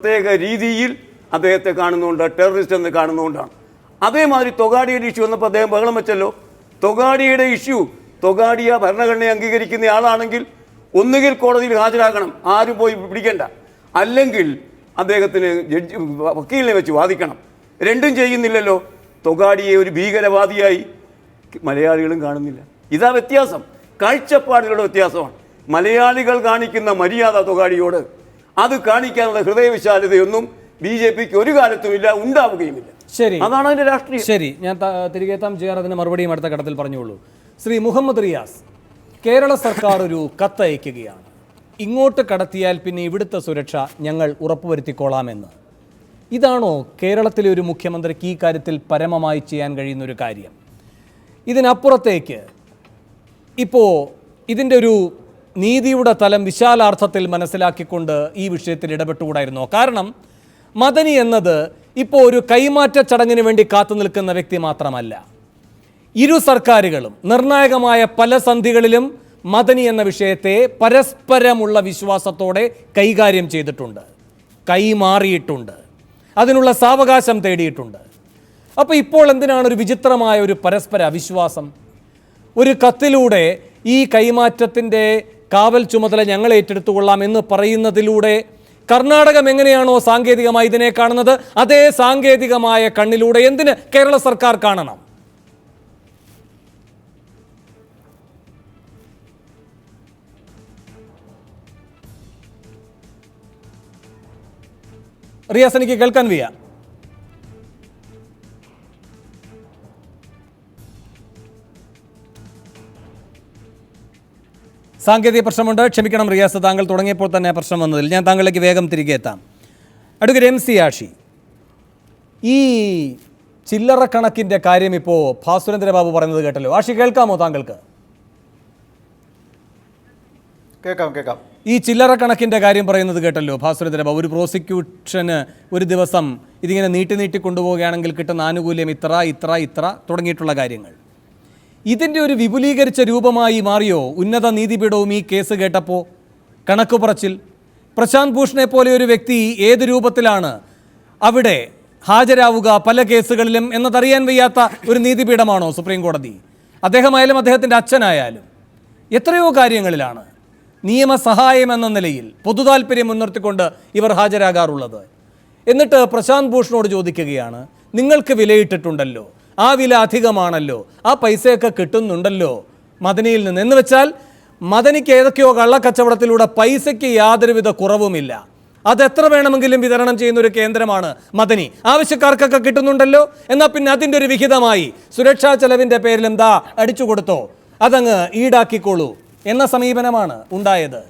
പ്രത്യേക രീതിയിൽ അദ്ദേഹത്തെ കാണുന്നുണ്ട്, ടെററിസ്റ്റ് എന്ന് കാണുന്നതുകൊണ്ടാണ്. അതേമാതിരി തൊഗാഡിയുടെ ഇഷ്യൂ വന്നപ്പോൾ അദ്ദേഹം ബഹളം വെച്ചല്ലോ. തൊഗാഡിയുടെ ഇഷ്യൂ, തൊഗാഡിയ ഭരണഘടനയെ അംഗീകരിക്കുന്ന ആളാണെങ്കിൽ ഒന്നുകിൽ കോടതിയിൽ ഹാജരാക്കണം, ആരും പോയി പിടിക്കണ്ട, അല്ലെങ്കിൽ അദ്ദേഹത്തിന് വക്കീലിനെ വെച്ച് വാദിക്കണം. രണ്ടും ചെയ്യുന്നില്ലല്ലോ. തൊഗാഡിയെ ഒരു ഭീകരവാദിയായി മലയാളികളും കാണുന്നില്ല. ഇതാ വ്യത്യാസം, കാഴ്ചപ്പാടുകളുടെ വ്യത്യാസമാണ്. മലയാളികൾ കാണിക്കുന്ന മര്യാദ തൊഗാഡിയോട്, അത് കാണിക്കാനുള്ള ഹൃദയവിശാലതയൊന്നും BJPക്ക് ഒരു കാലത്തുമില്ല, ഉണ്ടാവുകയുമില്ല. ശരി, അതാണ് അതിന്റെ രാഷ്ട്രീയം. ശരി, ഞാൻ തിരികെ എത്താം. അതിന് മറുപടിയും അടുത്ത ഘട്ടത്തിൽ പറഞ്ഞോളൂ. ശ്രീ മുഹമ്മദ് റിയാസ്, കേരള സർക്കാർ ഒരു കത്തയക്കുകയാണ്, ഇങ്ങോട്ട് കടത്തിയാൽ പിന്നെ ഇവിടുത്തെ സുരക്ഷ ഞങ്ങൾ ഉറപ്പുവരുത്തിക്കോളാമെന്ന്. ഇതാണോ കേരളത്തിലെ ഒരു മുഖ്യമന്ത്രിക്ക് ഈ കാര്യത്തിൽ പരമമായി ചെയ്യാൻ കഴിയുന്ന ഒരു കാര്യം? ഇതിനപ്പുറത്തേക്ക് ഇപ്പോൾ ഇതിൻ്റെ ഒരു നീതിയുടെ തലം വിശാലാർത്ഥത്തിൽ മനസ്സിലാക്കിക്കൊണ്ട് ഈ വിഷയത്തിൽ ഇടപെട്ടുകൂടായിരുന്നോ? കാരണം മദനി എന്നത് ഇപ്പോൾ ഒരു കൈമാറ്റ ചടങ്ങിന് വേണ്ടി കാത്തു നിൽക്കുന്ന വ്യക്തി മാത്രമല്ല. ഇരു സർക്കാരുകളും നിർണായകമായ പല സന്ധികളിലും മദനി എന്ന വിഷയത്തെ പരസ്പരമുള്ള വിശ്വാസത്തോടെ കൈകാര്യം ചെയ്തിട്ടുണ്ട്, കൈമാറിയിട്ടുണ്ട്, അതിനുള്ള സാവകാശം തേടിയിട്ടുണ്ട്. അപ്പോൾ ഇപ്പോൾ എന്തിനാണ് ഒരു വിചിത്രമായ ഒരു പരസ്പര അവിശ്വാസം? ഒരു കത്തിലൂടെ ഈ കൈമാറ്റത്തിൻ്റെ കാവൽ ചുമതല ഞങ്ങൾ ഏറ്റെടുത്തുകൊള്ളാം എന്ന് പറയുന്നതിലൂടെ കർണാടകം എങ്ങനെയാണോ സാങ്കേതികമായി ഇതിനെ കാണുന്നത്, അതേ സാങ്കേതികമായ കണ്ണിലൂടെ എന്തിന് കേരള സർക്കാർ കാണണം? റിയാസ്, എനിക്ക് കേൾക്കാൻ വയ്യ. സാങ്കേതിക പ്രശ്നമുണ്ട്, ക്ഷമിക്കണം റിയാസ്. താങ്കൾ തുടങ്ങിയപ്പോൾ തന്നെ പ്രശ്നം വന്നതിൽ ഞാൻ താങ്കളിലേക്ക് വേഗം തിരികെ എത്താം. അഡ്വക്കേറ്റ് MC ആഷി, ഈ ചില്ലറ കണക്കിൻ്റെ കാര്യം ഇപ്പോൾ ഭാസുരേന്ദ്ര ബാബു പറയുന്നത് കേട്ടല്ലോ. ആഷി, കേൾക്കാമോ താങ്കൾക്ക്? കേൾക്കാം. ഈ ചില്ലറ കണക്കിൻ്റെ കാര്യം പറയുന്നത് കേട്ടല്ലോ ഭാസുരേന്ദ്ര ബാബു. ഒരു പ്രോസിക്യൂഷന് ഒരു ദിവസം ഇതിങ്ങനെ നീട്ടി കൊണ്ടുപോവുകയാണെങ്കിൽ കിട്ടുന്ന ആനുകൂല്യം ഇത്ര തുടങ്ങിയിട്ടുള്ള കാര്യങ്ങൾ. ഇതിൻ്റെ ഒരു വിപുലീകരിച്ച രൂപമായി മാറിയോ ഉന്നത നീതിപീഠവും ഈ കേസ് കേട്ടപ്പോൾ? കണക്ക് പറച്ചിൽ, പ്രശാന്ത് ഭൂഷണെ പോലെ ഒരു വ്യക്തി ഏത് രൂപത്തിലാണ് അവിടെ ഹാജരാവുക പല കേസുകളിലും എന്നതറിയാൻ വയ്യാത്ത ഒരു നീതിപീഠമാണോ സുപ്രീം കോടതി? അദ്ദേഹമായാലും അദ്ദേഹത്തിൻ്റെ അച്ഛനായാലും എത്രയോ കാര്യങ്ങളിലാണ് നിയമസഹായം എന്ന നിലയിൽ പൊതുതാൽപര്യം മുൻനിർത്തിക്കൊണ്ട് ഇവർ ഹാജരാകാറുള്ളത്. എന്നിട്ട് പ്രശാന്ത് ഭൂഷണോട് ചോദിക്കുകയാണ്, നിങ്ങൾക്ക് വിലയിട്ടിട്ടുണ്ടല്ലോ, ആ വില അധികമാണല്ലോ, ആ പൈസയൊക്കെ കിട്ടുന്നുണ്ടല്ലോ മദനിയിൽ നിന്ന്. എന്ന് വെച്ചാൽ മദനിക്ക് ഏതൊക്കെയോ കള്ളക്കച്ചവടത്തിലൂടെ പൈസയ്ക്ക് യാതൊരുവിധ കുറവുമില്ല, അതെത്ര വേണമെങ്കിലും വിതരണം ചെയ്യുന്ന ഒരു കേന്ദ്രമാണ് മദനി, ആവശ്യക്കാർക്കൊക്കെ കിട്ടുന്നുണ്ടല്ലോ, എന്നാൽ പിന്നെ അതിൻ്റെ ഒരു വിഹിതമായി സുരക്ഷാ ചെലവിൻ്റെ പേരിൽ എന്താ അടിച്ചു കൊടുത്തോ, അതങ്ങ് ഈടാക്കിക്കോളൂ എന്ന സമീപനമാണ് ഉണ്ടായത്.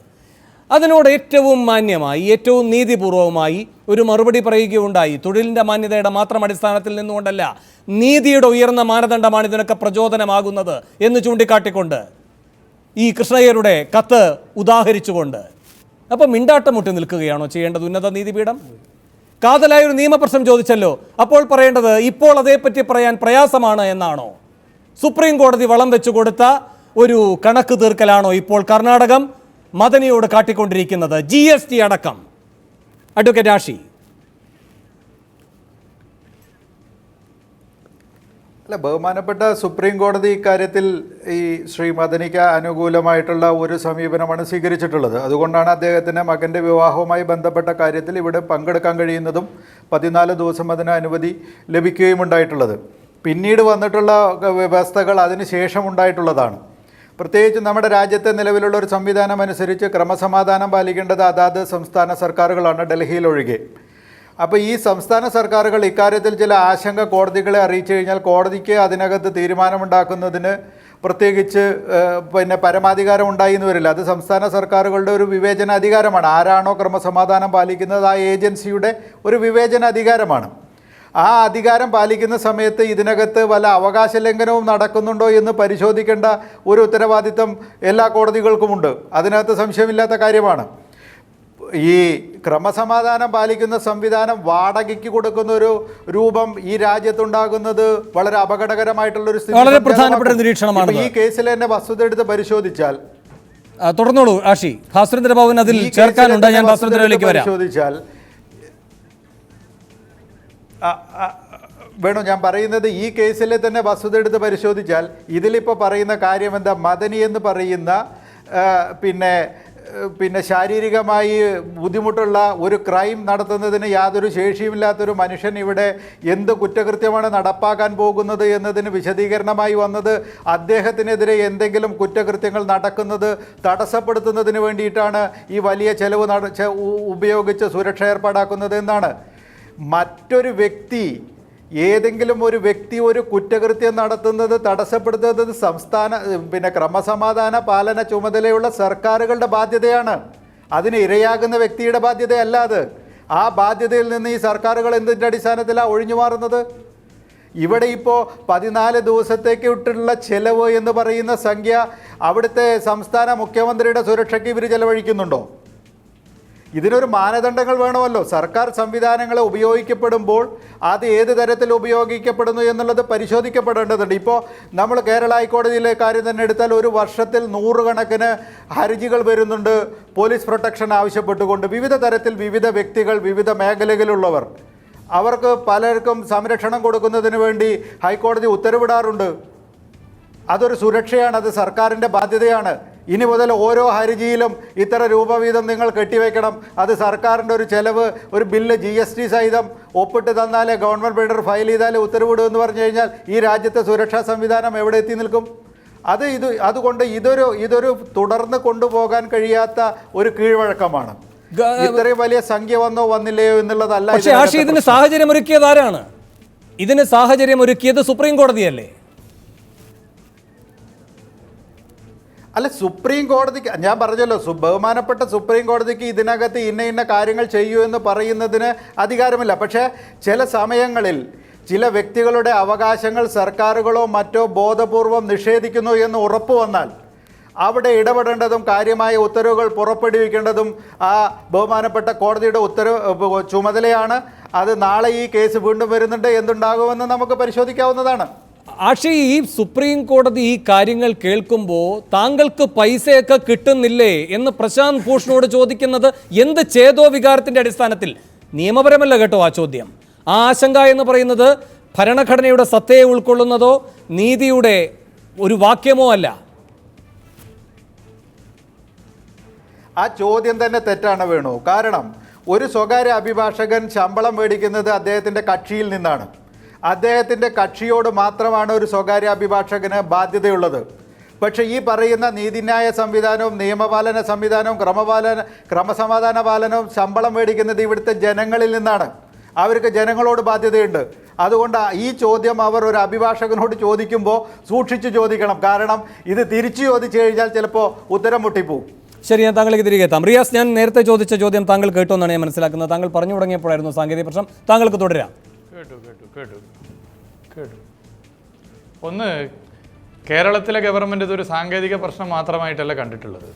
അതിനോട് ഏറ്റവും മാന്യമായി, ഏറ്റവും നീതിപൂർവമായി ഒരു മറുപടി പറയുകയുണ്ടായി. തൊഴിലിൻ്റെ മാന്യതയുടെ മാത്രം അടിസ്ഥാനത്തിൽ നിന്നുകൊണ്ടല്ല, നീതിയുടെ ഉയർന്ന മാനദണ്ഡമാണ് ഇതിനൊക്കെ പ്രചോദനമാകുന്നത് എന്ന് ചൂണ്ടിക്കാട്ടിക്കൊണ്ട് ഈ കൃഷ്ണയ്യരുടെ കത്ത് ഉദാഹരിച്ചുകൊണ്ട്. അപ്പം മിണ്ടാട്ടം മുട്ടി നിൽക്കുകയാണോ ചെയ്യേണ്ടത് ഉന്നത നീതിപീഠം? കാതലായൊരു നിയമപ്രശ്നം ചോദിച്ചല്ലോ, അപ്പോൾ പറയേണ്ടത് ഇപ്പോൾ അതേപ്പറ്റി പറയാൻ പ്രയാസമാണ് എന്നാണോ? സുപ്രീം കോടതി വളം വെച്ചു കൊടുത്ത ഒരു കണക്ക് തീർക്കലാണോ ഇപ്പോൾ കർണാടകം മദനിയോട് കാട്ടിക്കൊണ്ടിരിക്കുന്നത്, GST അടക്കം? അഡ്വക്കേറ്റ് ആഷി. അല്ല, ബഹുമാനപ്പെട്ട സുപ്രീം കോടതി ഇക്കാര്യത്തിൽ ഈ ശ്രീ മദനിക്ക് അനുകൂലമായിട്ടുള്ള ഒരു സമീപനമാണ് സ്വീകരിച്ചിട്ടുള്ളത്. അതുകൊണ്ടാണ് അദ്ദേഹത്തിന് മകൻ്റെ വിവാഹവുമായി ബന്ധപ്പെട്ട കാര്യത്തിൽ ഇവിടെ പങ്കെടുക്കാൻ കഴിയുന്നതും 14 ദിവസം അതിന് അനുമതി ലഭിക്കുകയും ഉണ്ടായിട്ടുള്ളത്. പിന്നീട് വന്നിട്ടുള്ള വ്യവസ്ഥകൾ അതിന് ശേഷം ഉണ്ടായിട്ടുള്ളതാണ്. പ്രത്യേകിച്ച് നമ്മുടെ രാജ്യത്തെ നിലവിലുള്ള ഒരു സംവിധാനം അനുസരിച്ച് ക്രമസമാധാനം പാലിക്കേണ്ടത് അതാത് സംസ്ഥാന സർക്കാരുകളാണ്, ഡൽഹിയിലൊഴികെ. അപ്പോൾ ഈ സംസ്ഥാന സർക്കാരുകൾ ഇക്കാര്യത്തിൽ ചില ആശങ്ക കോടതികളെ അറിയിച്ചു കഴിഞ്ഞാൽ കോടതിക്ക് അതിനകത്ത് തീരുമാനമുണ്ടാക്കുന്നതിന് പ്രത്യേകിച്ച് പരമാധികാരം ഉണ്ടായി എന്ന് വരില്ല. അത് സംസ്ഥാന സർക്കാരുകളുടെ ഒരു വിവേചന അധികാരമാണ്. ആരാണോ ക്രമസമാധാനം പാലിക്കുന്നത് ആ ഏജൻസിയുടെ ഒരു വിവേചന അധികാരമാണ്. ആ അധികാരം പാലിക്കുന്ന സമയത്ത് ഇതിനകത്ത് വല്ല അവകാശ ലംഘനവും നടക്കുന്നുണ്ടോ എന്ന് പരിശോധിക്കേണ്ട ഒരു ഉത്തരവാദിത്തം എല്ലാ കോടതികൾക്കുമുണ്ട്. അതിനകത്ത് സംശയമില്ലാത്ത കാര്യമാണ്. ഈ ക്രമസമാധാനം പാലിക്കുന്ന സംവിധാനം വാടകയ്ക്ക് കൊടുക്കുന്ന ഒരു രൂപം ഈ രാജ്യത്തുണ്ടാകുന്നത് വളരെ അപകടകരമായിട്ടുള്ളൊരു സ്ഥിതി. വളരെ പ്രധാനപ്പെട്ട നിരീക്ഷണമാണ്. ഈ കേസിൽ തന്നെ വസ്തുത എടുത്ത് പരിശോധിച്ചാൽ, തുടർന്നോളൂ ആഷി, ഭാസുരേന്ദ്ര ബാബുവിന് അതിൽ ചേർക്കാനുണ്ട്, ഞാൻ ഭാസുരേന്ദ്രയിലേക്ക് വരാം. പരിശോധിച്ചാൽ വേണു, ഞാൻ പറയുന്നത് ഈ കേസിലെ തന്നെ വസ്തുത എടുത്ത് പരിശോധിച്ചാൽ ഇതിലിപ്പോൾ പറയുന്ന കാര്യം എന്താ, മദനി എന്ന് പറയുന്ന പിന്നെ ശാരീരികമായി ബുദ്ധിമുട്ടുള്ള ഒരു ക്രൈം നടത്തുന്നതിന് യാതൊരു ശേഷിയുമില്ലാത്തൊരു മനുഷ്യൻ ഇവിടെ എന്ത് കുറ്റകൃത്യമാണ് നടപ്പാക്കാൻ പോകുന്നത് എന്നതിന് വിശദീകരണമായി വന്നത് അദ്ദേഹത്തിനെതിരെ എന്തെങ്കിലും കുറ്റകൃത്യങ്ങൾ നടക്കുന്നത് തടസ്സപ്പെടുത്തുന്നതിന് വേണ്ടിയിട്ടാണ് ഈ വലിയ ചെലവ് ഉപയോഗിച്ച് സുരക്ഷ ഏർപ്പാടാക്കുന്നത് എന്നാണ്. മറ്റൊരു വ്യക്തി, ഏതെങ്കിലും ഒരു വ്യക്തി ഒരു കുറ്റകൃത്യം നടത്തുന്നത് തടസ്സപ്പെടുത്തുന്നത് ക്രമസമാധാന പാലന ചുമതലയുള്ള സർക്കാരുകളുടെ ബാധ്യതയാണ്. അതിന് ഇരയാകുന്ന വ്യക്തിയുടെ ബാധ്യതയല്ല അത്. ആ ബാധ്യതയിൽ നിന്ന് ഈ സർക്കാരുകൾ എന്തിൻ്റെ അടിസ്ഥാനത്തിലാണ് ഒഴിഞ്ഞു മാറുന്നത്? ഇവിടെ ഇപ്പോൾ 14 ദിവസത്തേക്ക് ഇട്ടുള്ള ചെലവ് എന്ന് പറയുന്ന സംഖ്യ അവിടുത്തെ സംസ്ഥാന മുഖ്യമന്ത്രിയുടെ സുരക്ഷയ്ക്ക് ഇവർ ചെലവഴിക്കുന്നുണ്ടോ? ഇതിനൊരു മാനദണ്ഡങ്ങൾ വേണമല്ലോ. സർക്കാർ സംവിധാനങ്ങൾ ഉപയോഗിക്കപ്പെടുമ്പോൾ അത് ഏത് തരത്തിൽ ഉപയോഗിക്കപ്പെടുന്നു എന്നുള്ളത് പരിശോധിക്കപ്പെടേണ്ടതുണ്ട്. ഇപ്പോൾ നമ്മൾ കേരള ഹൈക്കോടതിയിലെ കാര്യം തന്നെ എടുത്താൽ ഒരു വർഷത്തിൽ 100 കണക്കിന് ഹർജികൾ വരുന്നുണ്ട് പോലീസ് പ്രൊട്ടക്ഷൻ ആവശ്യപ്പെട്ടുകൊണ്ട്. വിവിധ തരത്തിൽ വിവിധ വ്യക്തികൾ, വിവിധ മേഖലകളിലുള്ളവർ, അവർക്ക് പലർക്കും സംരക്ഷണം കൊടുക്കുന്നതിന് വേണ്ടി ഹൈക്കോടതി ഉത്തരവിടാറുണ്ട്. അതൊരു സുരക്ഷയാണ്, അത് സർക്കാരിൻ്റെ ബാധ്യതയാണ്. ഇനി മുതൽ ഓരോ ഹർജിയിലും ഇത്ര രൂപ വീതം നിങ്ങൾ കെട്ടിവെക്കണം, അത് സർക്കാരിൻ്റെ ഒരു ചെലവ്, ഒരു ബില്ല് GST സഹിതം ഒപ്പിട്ട് തന്നാലേ ഗവൺമെൻറ് ബിൽഡർ ഫയൽ ചെയ്താലേ ഉത്തരവിടുമെന്ന് പറഞ്ഞു കഴിഞ്ഞാൽ ഈ രാജ്യത്തെ സുരക്ഷാ സംവിധാനം എവിടെ എത്തി നിൽക്കും? അതുകൊണ്ട് ഇതൊരു തുടർന്ന് കൊണ്ടുപോകാൻ കഴിയാത്ത ഒരു കീഴ്വഴക്കമാണ്. ഇത്രയും വലിയ സംഖ്യ വന്നോ വന്നില്ലയോ എന്നുള്ളതല്ല. പക്ഷേ ആഷി, ഇതിന് സാഹചര്യം ഒരുക്കിയത് ആരാണ്? ഇതിന് സാഹചര്യം ഒരുക്കിയത് സുപ്രീം കോടതിയല്ലേ? അല്ല, സുപ്രീം കോടതിക്ക് ഞാൻ പറഞ്ഞല്ലോ, ബഹുമാനപ്പെട്ട സുപ്രീം കോടതിക്ക് ഇതിനകത്ത് ഇന്ന കാര്യങ്ങൾ ചെയ്യൂ എന്ന് പറയുന്നതിന് അധികാരമില്ല. പക്ഷേ ചില സമയങ്ങളിൽ ചില വ്യക്തികളുടെ അവകാശങ്ങൾ സർക്കാരുകളോ മറ്റോ ബോധപൂർവം നിഷേധിക്കുന്നു എന്ന് ഉറപ്പ് വന്നാൽ അവിടെ ഇടപെടേണ്ടതും കാര്യമായ ഉത്തരവുകൾ പുറപ്പെടുവിക്കേണ്ടതും ആ ബഹുമാനപ്പെട്ട കോടതിയുടെ ചുമതലയാണ്. അത് നാളെ ഈ കേസ് വീണ്ടും വരുന്നുണ്ട്, എന്തുണ്ടാകുമെന്ന് നമുക്ക് പരിശോധിക്കാവുന്നതാണ്. ആഷി, ഈ സുപ്രീം കോടതി ഈ കാര്യങ്ങൾ കേൾക്കുമ്പോൾ താങ്കൾക്ക് പൈസയൊക്കെ കിട്ടുന്നില്ലേ എന്ന് പ്രശാന്ത് ഭൂഷണോട് ചോദിക്കുന്നത് എന്ത് ചേതോ വികാരത്തിൻ്റെ അടിസ്ഥാനത്തിൽ? നിയമപരമല്ല കേട്ടോ ആ ചോദ്യം. ആ ആശങ്ക എന്ന് പറയുന്നത് ഭരണഘടനയുടെ സത്തയെ ഉൾക്കൊള്ളുന്നതോ നീതിയുടെ ഒരു വാക്യമോ അല്ല. ആ ചോദ്യം തന്നെ തെറ്റാണ് വേണു. കാരണം ഒരു സ്വകാര്യ അഭിഭാഷകൻ ശമ്പളം മേടിക്കുന്നത് അദ്ദേഹത്തിൻ്റെ കക്ഷിയിൽ നിന്നാണ്. അദ്ദേഹത്തിൻ്റെ കക്ഷിയോട് മാത്രമാണ് ഒരു സ്വകാര്യ അഭിഭാഷകന് ബാധ്യതയുള്ളത്. പക്ഷേ ഈ പറയുന്ന നീതിന്യായ സംവിധാനവും നിയമപാലന സംവിധാനവും ക്രമസമാധാന പാലനവും ശമ്പളം മേടിക്കുന്നത് ഇവിടുത്തെ ജനങ്ങളിൽ നിന്നാണ്. അവർക്ക് ജനങ്ങളോട് ബാധ്യതയുണ്ട്. അതുകൊണ്ട് ഈ ചോദ്യം അവർ ഒരു അഭിഭാഷകനോട് ചോദിക്കുമ്പോൾ സൂക്ഷിച്ച് ചോദിക്കണം. കാരണം ഇത് തിരിച്ചു ചോദിച്ചു കഴിഞ്ഞാൽ ചിലപ്പോൾ ഉത്തരം മുട്ടിപ്പോവും. ശരി, ഞാൻ താങ്കളേക്ക് തിരികെ എത്താം. റിയാസ്, ഞാൻ നേരത്തെ ചോദിച്ച ചോദ്യം താങ്കൾ കേട്ടോ എന്നാണ് ഞാൻ മനസ്സിലാക്കുന്നത്. താങ്കൾ പറഞ്ഞു തുടങ്ങിയപ്പോഴായിരുന്നു സാങ്കേതിക പ്രശ്നം. താങ്കൾക്ക് തുടരാം. കേട്ടു. ഒന്ന്, കേരളത്തിലെ ഗവൺമെൻറ് ഇതൊരു സാങ്കേതിക പ്രശ്നം മാത്രമായിട്ടല്ല കണ്ടിട്ടുള്ളത്.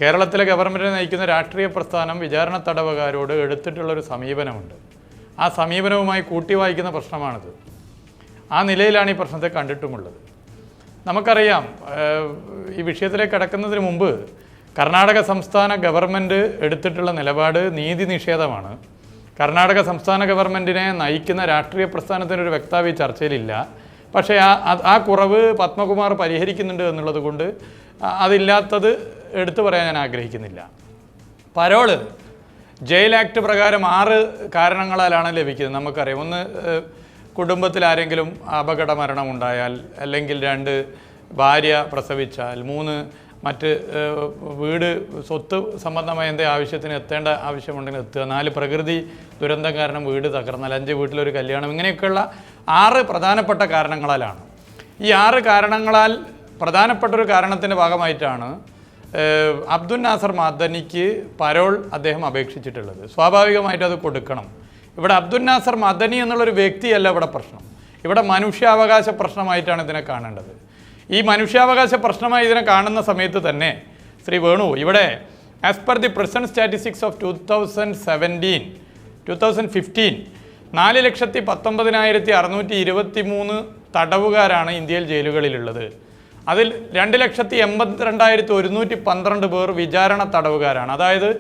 കേരളത്തിലെ ഗവൺമെൻറ്റിനെ നയിക്കുന്ന രാഷ്ട്രീയ പ്രസ്ഥാനം വിചാരണ തടവുകാരോട് എടുത്തിട്ടുള്ളൊരു സമീപനമുണ്ട്. ആ സമീപനവുമായി കൂട്ടി വായിക്കുന്ന പ്രശ്നമാണിത്. ആ നിലയിലാണ് ഈ പ്രശ്നത്തെ കണ്ടിട്ടുമുള്ളത്. നമുക്കറിയാം, ഈ വിഷയത്തിലേക്ക് കടക്കുന്നതിന് മുമ്പ് കർണാടക സംസ്ഥാന ഗവൺമെൻറ് എടുത്തിട്ടുള്ള നിലപാട് നീതി നിഷേധമാണ്. കർണാടക സംസ്ഥാന ഗവൺമെൻറ്റിനെ നയിക്കുന്ന രാഷ്ട്രീയ പ്രസ്ഥാനത്തിനൊരു വ്യക്താവ് ഈ ചർച്ചയിലില്ല. പക്ഷേ ആ കുറവ് പത്മകുമാർ പരിഹരിക്കുന്നുണ്ട് എന്നുള്ളത് കൊണ്ട് അതില്ലാത്തത് എടുത്തു പറയാൻ ഞാൻ ആഗ്രഹിക്കുന്നില്ല. പരോള് ജയിൽ ആക്ട് പ്രകാരം 6 കാരണങ്ങളാലാണ് ലഭിക്കുന്നത്. നമുക്കറിയാം, ഒന്ന്, കുടുംബത്തിൽ ആരെങ്കിലും അപകട മരണം ഉണ്ടായാൽ, അല്ലെങ്കിൽ 2 ഭാര്യ പ്രസവിച്ചാൽ, 3 മറ്റ് വീട് സ്വത്ത് സംബന്ധമായ എന്തെങ്കിലും ആവശ്യത്തിന് എത്തേണ്ട ആവശ്യമുണ്ടെങ്കിൽ എത്തുക, 4 പ്രകൃതി ദുരന്തം കാരണം വീട് തകർന്നാൽ, 5 വീട്ടിലൊരു കല്യാണം, ഇങ്ങനെയൊക്കെയുള്ള 6 പ്രധാനപ്പെട്ട കാരണങ്ങളാലാണ്. ഈ 6 കാരണങ്ങളാൽ പ്രധാനപ്പെട്ടൊരു കാരണത്തിൻ്റെ ഭാഗമായിട്ടാണ് അബ്ദുൽ നാസർ മദനിക്ക് പരോൾ അദ്ദേഹം അപേക്ഷിച്ചിട്ടുള്ളത്. സ്വാഭാവികമായിട്ടും അത് കൊടുക്കണം. ഇവിടെ അബ്ദുൽ നാസർ മദനി എന്നുള്ളൊരു വ്യക്തിയല്ല ഇവിടെ പ്രശ്നം. ഇവിടെ മനുഷ്യാവകാശ പ്രശ്നമായിട്ടാണ് ഇതിനെ കാണേണ്ടത്. ഈ മനുഷ്യാവകാശ പ്രശ്നമായി ഇതിനെ കാണുന്ന സമയത്ത് തന്നെ ശ്രീ വേണു, ഇവിടെ as per the present statistics of 2015 4,19,623 തടവുകാരാണ് ഇന്ത്യയിൽ ജയിലുകളിലുള്ളത്. അതിൽ 2,82,112 പേർ വിചാരണ തടവുകാരാണ്. അതായത്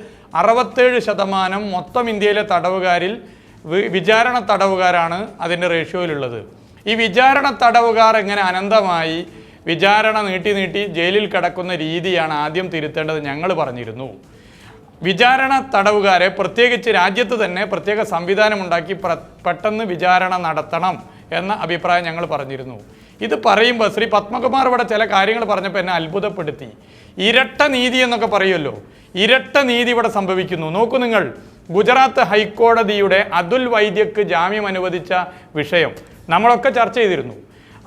67% മൊത്തം ഇന്ത്യയിലെ തടവുകാരിൽ വിചാരണ തടവുകാരാണ് അതിൻ്റെ റേഷ്യോയിലുള്ളത്. ഈ വിചാരണ തടവുകാർ എങ്ങനെ അനന്തമായി വിചാരണ നീട്ടി ജയിലിൽ കിടക്കുന്ന രീതിയാണ് ആദ്യം തിരുത്തേണ്ടത് ഞങ്ങൾ പറഞ്ഞിരുന്നു. വിചാരണ തടവുകാരെ പ്രത്യേകിച്ച് രാജ്യത്ത് തന്നെ പ്രത്യേക സംവിധാനമുണ്ടാക്കി പെട്ടെന്ന് വിചാരണ നടത്തണം എന്ന അഭിപ്രായം ഞങ്ങൾ പറഞ്ഞിരുന്നു. ഇത് പറയുമ്പോൾ ശ്രീ പത്മകുമാർ ഇവിടെ ചില കാര്യങ്ങൾ പറഞ്ഞപ്പോൾ എന്നെ അത്ഭുതപ്പെടുത്തി. ഇരട്ട നീതി എന്നൊക്കെ പറയുമല്ലോ, ഇരട്ട നീതി ഇവിടെ സംഭവിക്കുന്നു. നോക്കൂ നിങ്ങൾ, ഗുജറാത്ത് ഹൈക്കോടതിയുടെ അതുൽ വൈദ്യക്ക് ജാമ്യം അനുവദിച്ച വിഷയം നമ്മളൊക്കെ ചർച്ച ചെയ്തിരുന്നു.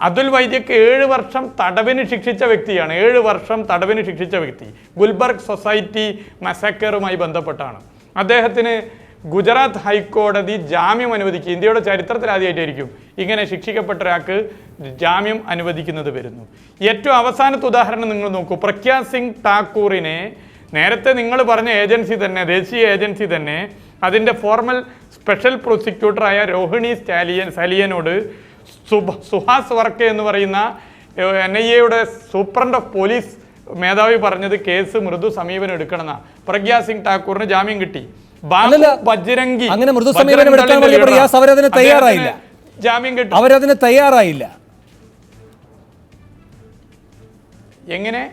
അതുൽ വൈദ്യക്ക് 7 വർഷം തടവിന് ശിക്ഷിച്ച വ്യക്തിയാണ്. 7 വർഷം തടവിന് ശിക്ഷിച്ച വ്യക്തി ഗുൽബർഗ് സൊസൈറ്റി മസാക്കറുമായി ബന്ധപ്പെട്ടാണ്. അദ്ദേഹത്തിന് ഗുജറാത്ത് ഹൈക്കോടതി ജാമ്യം അനുവദിക്കുക. ഇന്ത്യയുടെ ചരിത്രത്തിൽ ആദ്യമായിട്ടായിരിക്കും ഇങ്ങനെ ശിക്ഷിക്കപ്പെട്ട ഒരാൾക്ക് ജാമ്യം അനുവദിക്കുന്നത് വരുന്നു. ഏറ്റവും അവസാനത്തെ ഉദാഹരണം നിങ്ങൾ നോക്കൂ. പ്രഗ്യാ സിംഗ് ഠാക്കൂറിനെ നേരത്തെ നിങ്ങൾ പറഞ്ഞ ഏജൻസി തന്നെ, ദേശീയ ഏജൻസി തന്നെ, അതിൻ്റെ ഫോർമൽ സ്പെഷ്യൽ പ്രോസിക്യൂട്ടറായ രോഹിണി സലിയനോട് സുഹാസ് വർക്കെ എന്ന് പറയുന്ന NIA സൂപ്രണ്ട് ഓഫ് പോലീസ് മേധാവി പറഞ്ഞത് കേസ് മൃദു സമീപനം എടുക്കണമെന്നാണ്. പ്രഗ്യാ സിംഗ് ഠാക്കൂറിന് ജാമ്യം കിട്ടി. ബജ്രംഗി അങ്ങനെ മൃദു സമീപനം എടുക്കാൻ വേണ്ടി പ്രയാസ് അവരതിന് തയ്യാറായില്ല. ജാമ്യം കിട്ടി, അവരതിന് തയ്യാറായില്ല. എങ്ങനെ?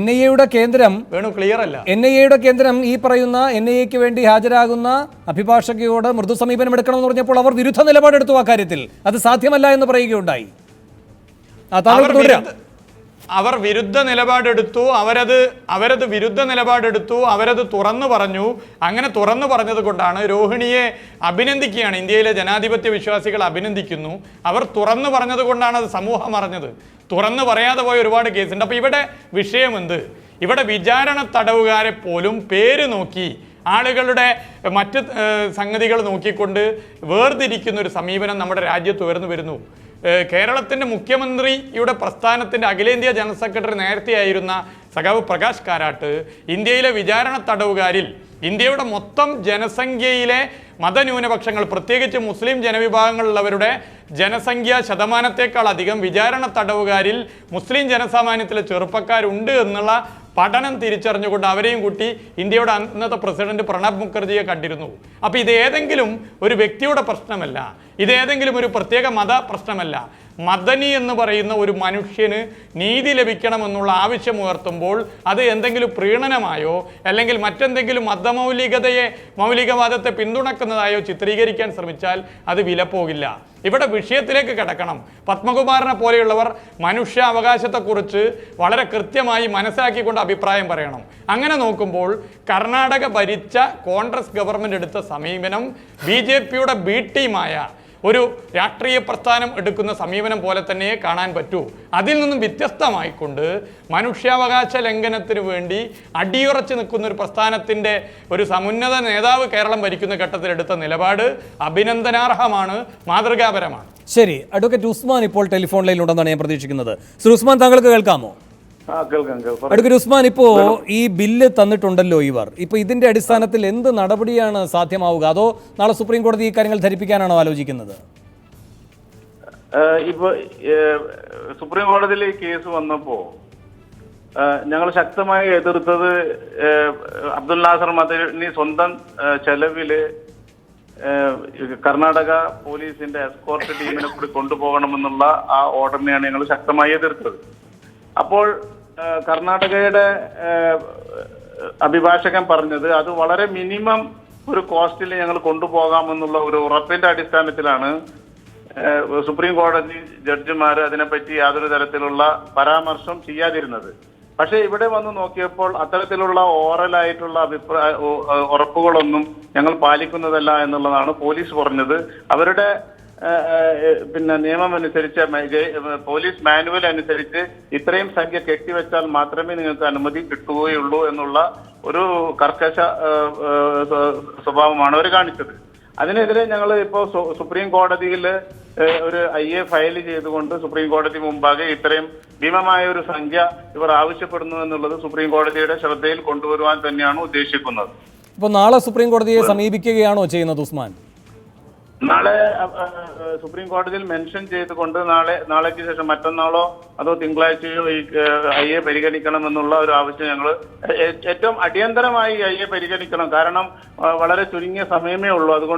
NIA കേന്ദ്രം ക്ലിയർ അല്ല. NIA കേന്ദ്രം ഈ പറയുന്ന NIA വേണ്ടി ഹാജരാകുന്ന അഭിഭാഷകയോട് മൃദു സമീപനം എടുക്കണമെന്ന് പറഞ്ഞപ്പോൾ അവർ വിരുദ്ധ നിലപാടെടുത്തു. ആ കാര്യത്തിൽ അത് സാധ്യമല്ല എന്ന് പറയുകയുണ്ടായി. അവർ വിരുദ്ധ നിലപാടെടുത്തു. അവരത് വിരുദ്ധ നിലപാടെടുത്തു. അവരത് തുറന്നു പറഞ്ഞു. അങ്ങനെ തുറന്നു പറഞ്ഞത് കൊണ്ടാണ് രോഹിണിയെ അഭിനന്ദിക്കുകയാണ്. ഇന്ത്യയിലെ ജനാധിപത്യ വിശ്വാസികൾ അഭിനന്ദിക്കുന്നു. അവർ തുറന്നു പറഞ്ഞത് കൊണ്ടാണ് അത് സമൂഹം അറിഞ്ഞത്. തുറന്നു പറയാതെ പോയ ഒരുപാട് കേസുണ്ട്. അപ്പോൾ ഇവിടെ വിഷയം എന്ത്? ഇവിടെ വിചാരണ തടവുകാരെ പോലും പേര് നോക്കി ആളുകളുടെ മറ്റ് സംഗതികൾ നോക്കിക്കൊണ്ട് വേർതിരിക്കുന്ന ഒരു സമീപനം നമ്മുടെ രാജ്യത്ത് ഉയർന്നു വരുന്നു. കേരളത്തിൻ്റെ മുഖ്യമന്ത്രിയുടെ പ്രസ്ഥാനത്തിൻ്റെ അഖിലേന്ത്യാ ജനറൽ സെക്രട്ടറി നേരത്തെയായിരുന്ന സഖാവ് പ്രകാശ് കാരാട്ട് ഇന്ത്യയിലെ വിചാരണ തടവുകാരിൽ ഇന്ത്യയുടെ മൊത്തം ജനസംഖ്യയിലെ മതന്യൂനപക്ഷങ്ങൾ, പ്രത്യേകിച്ച് മുസ്ലിം ജനവിഭാഗങ്ങളുള്ളവരുടെ ജനസംഖ്യ ശതമാനത്തേക്കാൾ അധികം വിചാരണ തടവുകാരിൽ മുസ്ലിം ജനസാമാന്യത്തിലെ ചെറുപ്പക്കാരുണ്ട് എന്നുള്ള പഠനം തിരിച്ചറിഞ്ഞുകൊണ്ട് അവരെയും കൂട്ടി ഇന്ത്യയുടെ അന്നത്തെ പ്രസിഡന്റ് പ്രണബ് മുഖർജിയെ കണ്ടിരുന്നു. അപ്പോൾ ഇതേതെങ്കിലും ഒരു വ്യക്തിയുടെ പ്രശ്നമല്ല, ഇതേതെങ്കിലും ഒരു പ്രത്യേക മത പ്രശ്നമല്ല. മദനി എന്ന് പറയുന്ന ഒരു മനുഷ്യന് നീതി ലഭിക്കണമെന്നുള്ള ആവശ്യം ഉയർത്തുമ്പോൾ അത് എന്തെങ്കിലും പ്രീണനമായോ അല്ലെങ്കിൽ മറ്റെന്തെങ്കിലും മൗലികവാദത്തെ പിന്തുണക്കുന്നതായോ ചിത്രീകരിക്കാൻ ശ്രമിച്ചാൽ അത് വിലപ്പോകില്ല. ഇവിടെ വിഷയത്തിലേക്ക് കിടക്കണം. പത്മകുമാറിനെ പോലെയുള്ളവർ മനുഷ്യ അവകാശത്തെക്കുറിച്ച് വളരെ കൃത്യമായി മനസ്സിലാക്കിക്കൊണ്ട് അഭിപ്രായം പറയണം. അങ്ങനെ നോക്കുമ്പോൾ കർണാടക ഭരിച്ച കോൺഗ്രസ് ഗവൺമെൻറ് എടുത്ത സമീപനം BJPയുടെ B ടീമായ ഒരു രാഷ്ട്രീയ പ്രസ്ഥാനം എടുക്കുന്ന സമീപനം പോലെ തന്നെ കാണാൻ പറ്റൂ. അതിൽ നിന്നും വ്യത്യസ്തമായിക്കൊണ്ട് മനുഷ്യാവകാശ ലംഘനത്തിന് വേണ്ടി അടിയുറച്ച് നിൽക്കുന്ന ഒരു പ്രസ്ഥാനത്തിൻ്റെ ഒരു സമുന്നത നേതാവ് കേരളം ഭരിക്കുന്ന ഘട്ടത്തിൽ എടുത്ത നിലപാട് അഭിനന്ദനാർഹമാണ്, മാതൃകാപരമാണ്. ശരി, അഡ്വക്കേറ്റ് ഉസ്മാൻ ഇപ്പോൾ ടെലിഫോൺ ലൈനിലുണ്ടെന്നാണ് ഞാൻ പ്രതീക്ഷിക്കുന്നത്. ശ്രീ ഉസ്മാൻ, താങ്കൾക്ക് കേൾക്കാമോ? അഡ്വക്കേറ്റ് ഉസ്മാൻ, ഇപ്പോ ഈ ബില്ല് തന്നിട്ടുണ്ടല്ലോ ഇവർ, ഇപ്പൊ ഇതിന്റെ അടിസ്ഥാനത്തിൽ എന്ത് നടപടിയാണ് സാധ്യമാവുക? അതോ നാളെ സുപ്രീം കോടതി ഈ കാര്യങ്ങൾ ധരിപ്പിക്കാനാണോ ആലോചിക്കുന്നത്? ഇപ്പൊ സുപ്രീം കോടതിയിൽ ഈ കേസ് വന്നപ്പോ ഞങ്ങൾ ശക്തമായി എതിർത്തത് അബ്ദുൽ നാസർ മദനി സ്വന്തം ചെലവില് കർണാടക പോലീസിന്റെ എസ്കോർട്ട് ടീമിനെ കൂടി കൊണ്ടുപോകണമെന്നുള്ള ആ ഓർഡറിനെയാണ് ഞങ്ങൾ ശക്തമായി എതിർത്തത്. അപ്പോൾ കർണാടകയുടെ അഭിഭാഷകൻ പറഞ്ഞത് അത് വളരെ മിനിമം ഒരു കോസ്റ്റിൽ ഞങ്ങൾ കൊണ്ടുപോകാമെന്നുള്ള ഒരു ഉറപ്പിന്റെ അടിസ്ഥാനത്തിലാണ് സുപ്രീം കോടതി ജഡ്ജിമാർ അതിനെപ്പറ്റി യാതൊരു തരത്തിലുള്ള പരാമർശം ചെയ്യാതിരുന്നത്. പക്ഷെ ഇവിടെ വന്ന് നോക്കിയപ്പോൾ അത്തരത്തിലുള്ള ഓറലായിട്ടുള്ള ഉറപ്പുകളൊന്നും ഞങ്ങൾ പാലിക്കുന്നതല്ല എന്നുള്ളതാണ് പോലീസ് പറഞ്ഞത്. അവരുടെ നിയമം അനുസരിച്ച്, പോലീസ് മാനുവൽ അനുസരിച്ച് ഇത്രയും സംഖ്യ കെട്ടിവെച്ചാൽ മാത്രമേ നിങ്ങൾക്ക് അനുമതി കിട്ടുകയുള്ളൂ എന്നുള്ള ഒരു കർക്കശ സ്വഭാവമാണ് അവർ കാണിച്ചത്. അതിനെതിരെ ഞങ്ങൾ ഇപ്പോൾ സുപ്രീം കോടതിയിൽ ഒരു IA ഫയൽ ചെയ്തുകൊണ്ട് സുപ്രീം കോടതി മുമ്പാകെ ഇത്രയും ഭീമമായ ഒരു സംഖ്യ ഇവർ ആവശ്യപ്പെടുന്നു എന്നുള്ളത് സുപ്രീം കോടതിയുടെ ശ്രദ്ധയിൽ കൊണ്ടുവരുവാൻ തന്നെയാണ് ഉദ്ദേശിക്കുന്നത്. ഇപ്പോൾ നാളെ സുപ്രീം കോടതിയെ സമീപിക്കുകയാണോ ചെയ്യുന്നത് ഉസ്മാൻ? നാളെ സുപ്രീം കോടതിയിൽ മെൻഷൻ ചെയ്തുകൊണ്ട് നാളേക്ക് ശേഷം മറ്റന്നാളോ അതോ തിങ്കളാഴ്ചയോ ഈ IA പരിഗണിക്കണമെന്നുള്ള ഒരു ആവശ്യം ഞങ്ങൾ ഏറ്റവും അടിയന്തരമായി IA പരിഗണിക്കണം. കാരണം വളരെ ചുരുങ്ങിയ സമയമേ ഉള്ളൂ. അതുകൊണ്ട്